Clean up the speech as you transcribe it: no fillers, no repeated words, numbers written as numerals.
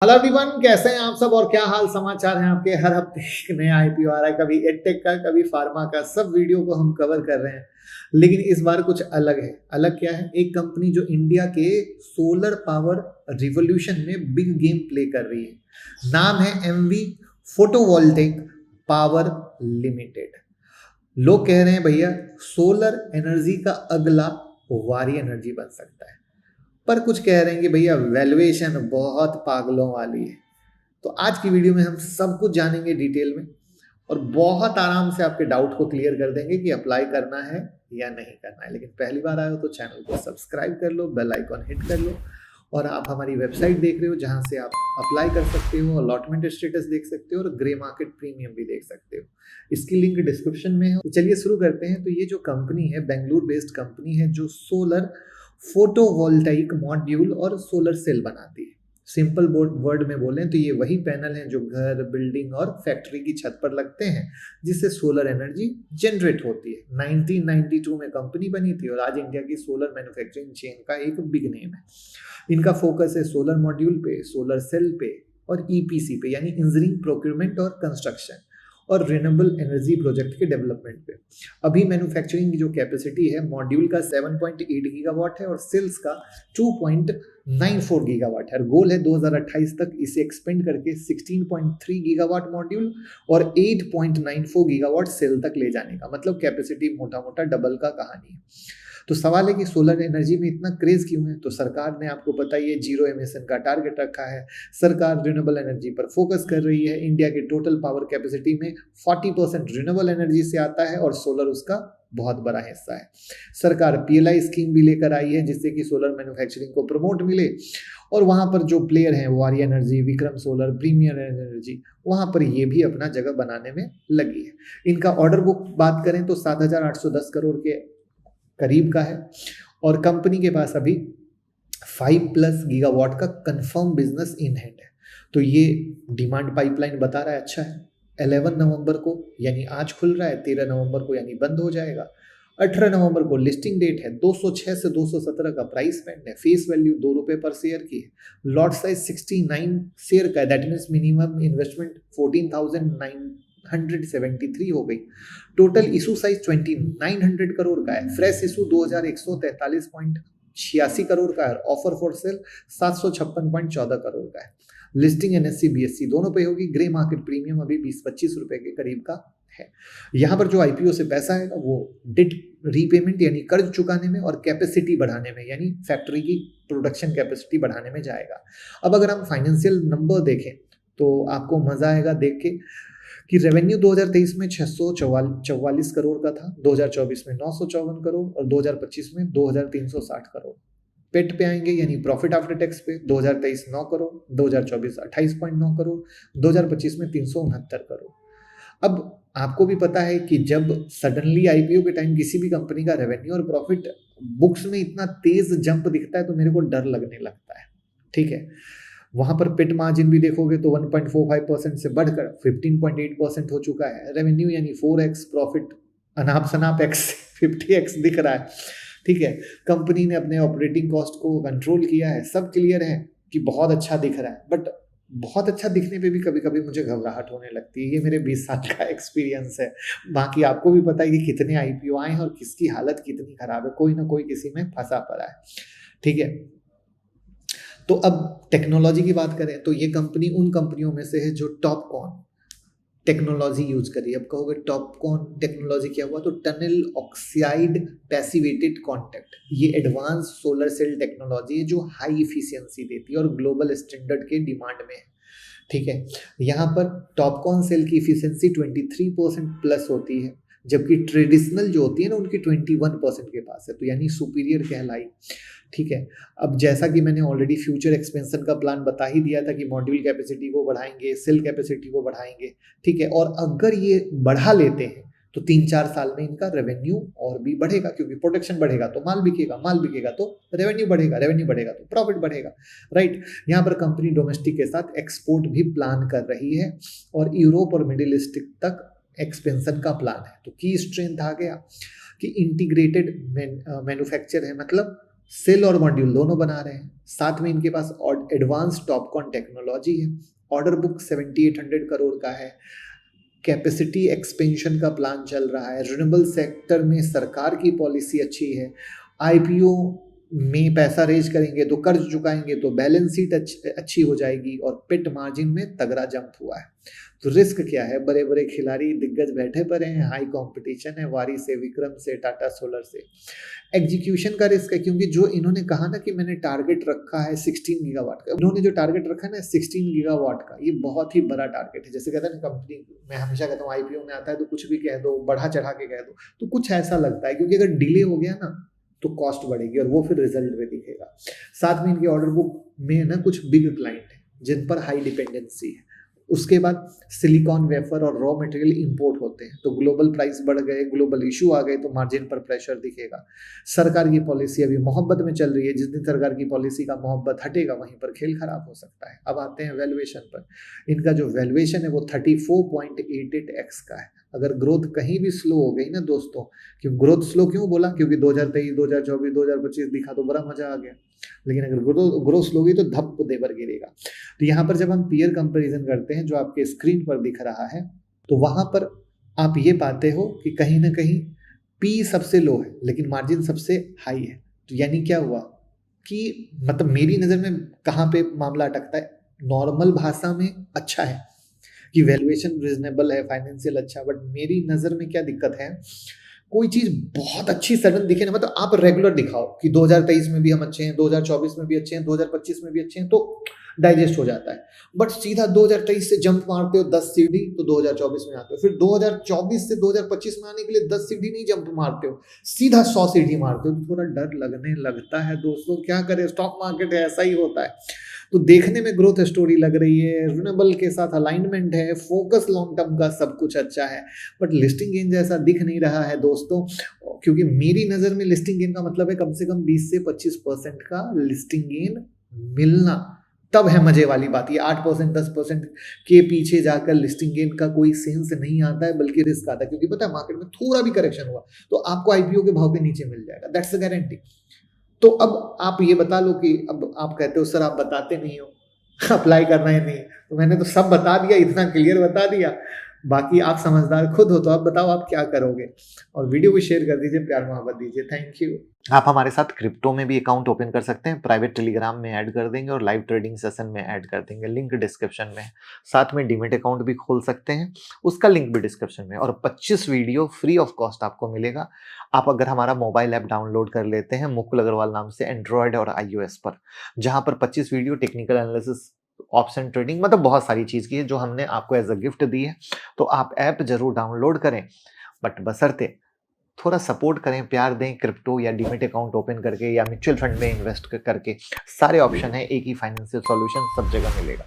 Hello everyone, कैसे हैं आप सब और क्या हाल समाचार हैं आपके। हर हफ्ते एक नया आईपीओ आ रहा है, कभी एडटेक का, कभी फार्मा का। सब वीडियो को हम कवर कर रहे हैं, लेकिन इस बार कुछ अलग है। अलग क्या है? एक कंपनी जो इंडिया के सोलर पावर रिवॉल्यूशन में बिग गेम प्ले कर रही है। नाम है एमवी फोटोवोल्टेक पावर लिमिटेड। लोग कह रहे हैं भैया सोलर एनर्जी का अगला वारी एनर्जी बन सकता है, पर कुछ कह रहे हैं कि भैया वैल्यूएशन बहुत पागलों वाली है। तो आज की वीडियो में हम सब कुछ जानेंगे डिटेल में और बहुत आराम से आपके डाउट को क्लियर कर देंगे कि अप्लाई करना है या नहीं करना है। लेकिन पहली बार आए हो तो चैनल को सब्सक्राइब कर लो, बेल आइकॉन हिट कर लो। और आप हमारी वेबसाइट देख रहे हो जहां से आप अप्लाई कर सकते हो, अलॉटमेंट स्टेटस देख सकते हो और ग्रे मार्केट प्रीमियम भी देख सकते हो। इसकी लिंक डिस्क्रिप्शन में है। तो चलिए शुरू करते हैं। तो ये जो कंपनी है बेंगलुरु बेस्ड कंपनी है जो सोलर फोटोवोल्टाइक मॉड्यूल और सोलर सेल बनाती है। सिंपल वर्ड में बोलें तो ये वही पैनल हैं जो घर, बिल्डिंग और फैक्ट्री की छत पर लगते हैं, जिससे सोलर एनर्जी जनरेट होती है। 1992 में कंपनी बनी थी और आज इंडिया की सोलर मैन्युफैक्चरिंग चेन का एक बिग नेम है। इनका फोकस है सोलर मॉड्यूल पे, सोलर सेल पे और ईपीसी पे, यानी इंजीनियरिंग, प्रोक्योरमेंट और कंस्ट्रक्शन और रिन्यूएबल एनर्जी प्रोजेक्ट के डेवलपमेंट पे। अभी मैन्युफैक्चरिंग की जो कैपेसिटी है मॉड्यूल का 7.8 गीगावाट है और सेल्स का 2.94 गीगावाट है। गोल है 2028 तक इसे एक्सपेंड करके 16.3 गीगावाट मॉड्यूल और 8.94 गीगावाट सेल तक ले जाने का। मतलब कैपेसिटी मोटा मोटा डबल का कहानी है। तो सवाल है कि सोलर एनर्जी में इतना क्रेज क्यों है? तो सरकार ने, आपको पता ही है, जीरो एमिशन का टारगेट रखा है। सरकार रिन्यूएबल एनर्जी पर फोकस कर रही है। इंडिया के टोटल पावर कैपेसिटी में 40% रिन्यूएबल एनर्जी से आता है और सोलर उसका बहुत बड़ा हिस्सा है। सरकार पीएलआई स्कीम भी लेकर आई है जिससे कि सोलर मैन्युफैक्चरिंग को प्रमोट मिले। और वहां पर जो प्लेयर हैं, Waaree energy, Vikram solar, premier energy, वहां पर ये भी अपना जगह बनाने में लगी है। इनका ऑर्डर बुक बात करें तो 7,810 करोड़ के करीब का है और कंपनी के पास अभी 5+ गीगावाट का कंफर्म बिजनेस इन हैंड है। तो ये डिमांड पाइपलाइन बता रहा है अच्छा है। 11 नवंबर को यानी आज खुल रहा है, 13 नवंबर को यानी बंद हो जाएगा। 18 नवंबर को लिस्टिंग डेट है। 206 से 217 का प्राइस बैंड है। फेस वैल्यू ₹2 पर शेयर की है। लॉट साइज 69 शेयर का है। दैट मीन्स मिनिमम इन्वेस्टमेंट 14,973 हो गई। टोटल इशू साइज 2900 करोड़ का है। फ्रेश इशू 2143.86 करोड़ का है। ऑफर फॉर सेल 756.14 करोड़ का है। लिस्टिंग एनएससी बीएससी दोनों पे होगी। ग्रे मार्केट प्रीमियम अभी 20-25 रुपए के करीब का है। यहाँ पर जो आईपीओ से पैसा आएगा वो डेट रीपेमेंट यानी कर्ज चुकाने में और कैपेसिटी बढ़ाने में यानी फैक्ट्री की प्रोडक्शन कैपेसिटी बढ़ाने में जाएगा। अब अगर हम फाइनेंशियल नंबर देखें तो आपको मजा आएगा देख के कि रेवेन्यू 2023 में 644 करोड़ का था, 2024 में 954 करोड़ और 2025 में 2360 करोड़। पेट पे आएंगे यानी प्रॉफिट आफ्टर टैक्स पे 2023 9 करोड़, 2024 28.9 करोड़, 2025 में 369 करोड़। अब आपको भी पता है कि जब सडनली आईपीओ के टाइम किसी भी कंपनी का रेवेन्यू और प्रॉफिट बुक्स में इतना तेज जंप दिखता है तो मेरे को डर लगने लगता है। ठीक है, वहां पर पिट मार्जिन भी देखोगे तो 1.45% से बढ़कर 15.8% हो चुका है। रेवेन्यू यानी 4x, प्रॉफिट अनाप शनाप x 50x दिख रहा है। ठीक है, कंपनी ने अपने ऑपरेटिंग कॉस्ट को कंट्रोल किया है। सब क्लियर है कि बहुत अच्छा दिख रहा है, बट बहुत अच्छा दिखने पे भी कभी कभी मुझे घबराहट होने लगती है। ये मेरे 20 साल का एक्सपीरियंस है। बाकी आपको भी पता है कि कितने आईपीओ आए हैं और किसकी हालत कितनी खराब है। कोई ना कोई किसी में फंसा पड़ा है। ठीक है, तो अब टेक्नोलॉजी की बात करें तो ये कंपनी उन कंपनियों में से है जो टॉपकॉन टेक्नोलॉजी यूज करी। अब कहोगे टॉपकॉन टेक्नोलॉजी क्या हुआ? तो टनल ऑक्साइड पैसिवेटेड कॉन्टैक्ट, ये एडवांस सोलर सेल टेक्नोलॉजी है जो हाई इफिशियंसी देती है और ग्लोबल स्टैंडर्ड के डिमांड में है। ठीक है, यहाँ पर टॉपकॉन सेल की इफिशियंसी 23% प्लस होती है, जबकि ट्रेडिशनल जो होती है ना उनकी 21% के पास है, तो यानी सुपीरियर कहलाई। ठीक है, अब जैसा कि मैंने ऑलरेडी फ्यूचर एक्सपेंशन का प्लान बता ही दिया था कि मॉड्यूल कैपेसिटी को बढ़ाएंगे, सेल कैपेसिटी को बढ़ाएंगे। ठीक है, और अगर ये बढ़ा लेते हैं तो 3-4 साल में इनका रेवेन्यू और भी बढ़ेगा, क्योंकि प्रोडक्शन बढ़ेगा तो माल बिकेगा, माल बिकेगा तो रेवेन्यू बढ़ेगा, रेवेन्यू बढ़ेगा तो प्रॉफिट बढ़ेगा। राइट, यहाँ पर कंपनी डोमेस्टिक के साथ एक्सपोर्ट भी प्लान कर रही है और यूरोप और मिडिल ईस्ट तक एक्सपेंशन का प्लान है। तो की स्ट्रेंथ आ गया कि इंटीग्रेटेड मैन्युफैक्चर है, मतलब सेल और मॉड्यूल दोनों बना रहे हैं। साथ में इनके पास एडवांस टॉपकॉन टेक्नोलॉजी है। ऑर्डर बुक 7800 करोड़ का है। कैपेसिटी एक्सपेंशन का प्लान चल रहा है। रिन्यूएबल सेक्टर में सरकार की पॉलिसी अच्छी है। आईपीओ में पैसा रेज करेंगे तो कर्ज चुकाएंगे तो बैलेंस शीट अच्छी हो जाएगी और पिट मार्जिन में तगड़ा जंप हुआ है। तो रिस्क क्या है? बड़े बड़े खिलाड़ी दिग्गज बैठे पड़े हैं, हाई कंपटीशन है, वारी से, विक्रम से, टाटा सोलर से। एग्जीक्यूशन का रिस्क है, क्योंकि जो इन्होंने कहा ना कि मैंने टारगेट रखा है 16 गीगावाट का, इन्होंने जो टारगेट रखा है ना 16 गीगावाट का, ये बहुत ही बड़ा टारगेट है। जैसे कहते हैं ना कंपनी, मैं हमेशा कहता हूँ आईपीओ में आता है तो कुछ भी कह दो, बढ़ा चढ़ा के कह दो, तो कुछ ऐसा लगता है, क्योंकि अगर डिले हो गया ना तो कॉस्ट बढ़ेगी और वो फिर रिजल्ट में दिखेगा। साथ में इनकी ऑर्डर बुक में ना कुछ बिग क्लाइंट है जिन पर हाई डिपेंडेंसी है। उसके बाद सिलिकॉन वेफर और रॉ मटेरियल इंपोर्ट होते हैं, तो ग्लोबल प्राइस बढ़ गए, ग्लोबल इशू आ गए तो मार्जिन पर प्रेशर दिखेगा। सरकार की पॉलिसी अभी मोहब्बत में चल रही है, जिस दिन सरकार की पॉलिसी का मोहब्बत हटेगा वहीं पर खेल खराब हो सकता है। अब आते हैं वैल्यूएशन पर। इनका जो वैल्यूएशन है वो 34.88x का है। अगर ग्रोथ कहीं भी स्लो हो गई ना दोस्तों, क्यों ग्रोथ स्लो क्यों बोला? क्योंकि 2023, 2024, 2025 दिखा तो बड़ा मजा आ गया, लेकिन अगर ग्रोथ स्लो गई तो धप देवर गिरेगा। तो यहाँ पर जब हम पीयर कंपैरिजन करते हैं जो आपके स्क्रीन पर दिख रहा है, तो वहां पर आप ये पाते हो कि कहीं ना कहीं पी सबसे लो है लेकिन मार्जिन सबसे हाई है। तो यानी क्या हुआ कि मतलब मेरी नज़र में कहाँ पे मामला अटकता है? नॉर्मल भाषा में अच्छा है कि वैल्यूएशन रिजनेबल है, फाइनेंशियल अच्छा, बट मेरी नज़र में क्या दिक्कत है, कोई चीज़ बहुत अच्छी सडन दिखे ना, मतलब आप रेगुलर दिखाओ कि 2023 में भी हम अच्छे हैं, 2024 में भी अच्छे हैं, 2025 में भी अच्छे हैं, तो डाइजेस्ट हो जाता है। बट सीधा 2023 से जंप मारते हो 10 सीढ़ी तो 2024 में आते हो, फिर 2024 से 2025 में आने के लिए 10 सीढ़ी नहीं जंप मारते हो, सीधा 100 सीढ़ी मारते हो, तो थोड़ा डर लगने लगता है दोस्तों। क्या करें, स्टॉक मार्केट है, ऐसा ही होता है। तो देखने में ग्रोथ स्टोरी लग रही है, रिन्यूएबल के साथ अलाइनमेंट है, फोकस लॉन्ग टर्म का सब कुछ अच्छा है, बट लिस्टिंग गेन जैसा दिख नहीं रहा है दोस्तों। क्योंकि मेरी नज़र में लिस्टिंग गेन का मतलब है कम से कम 20 से 25% का लिस्टिंग गेन मिलना, तब है मजे वाली बात। ये 8% 10% के पीछे जाकर लिस्टिंग गेन का कोई सेंस नहीं आता है, बल्कि रिस्क आता है, क्योंकि पता है मार्केट में थोड़ा भी करेक्शन हुआ तो आपको आईपीओ के भाव के नीचे मिल जाएगा, दैट्स अ गारंटी। तो अब आप ये बता लो कि अब आप कहते हो सर आप बताते नहीं हो, अप्लाई करना ही नहीं, तो मैंने तो सब बता दिया, इतना क्लियर बता दिया, बाकी आप समझदार खुद हो, तो आप बताओ आप क्या करोगे। और वीडियो को शेयर कर दीजिए, प्यार मोहब्बत दीजिए, थैंक यू। आप हमारे साथ क्रिप्टो में भी अकाउंट ओपन कर सकते हैं, प्राइवेट टेलीग्राम में ऐड कर देंगे और लाइव ट्रेडिंग सेशन में ऐड कर देंगे, लिंक डिस्क्रिप्शन में है। साथ में डीमेट अकाउंट भी खोल सकते हैं, उसका लिंक भी डिस्क्रिप्शन में। और 25 वीडियो फ्री ऑफ कॉस्ट आपको मिलेगा। आप अगर हमारा मोबाइल ऐप डाउनलोड कर लेते हैं मुकुल अग्रवाल नाम से, एंड्रॉयड और iOS पर, जहां पर 25 video technical analysis, option trading, मतलब बहुत सारी चीज की है जो हमने आपको एज अ गिफ्ट दी है। तो आप ऐप जरूर डाउनलोड करें, बट बशर्ते थोड़ा सपोर्ट करें, प्यार दें, क्रिप्टो या डीमेट अकाउंट ओपन करके या म्यूचुअल फंड में इन्वेस्ट करके। सारे ऑप्शन है, एक ही फाइनेंशियल सॉल्यूशन सब जगह मिलेगा।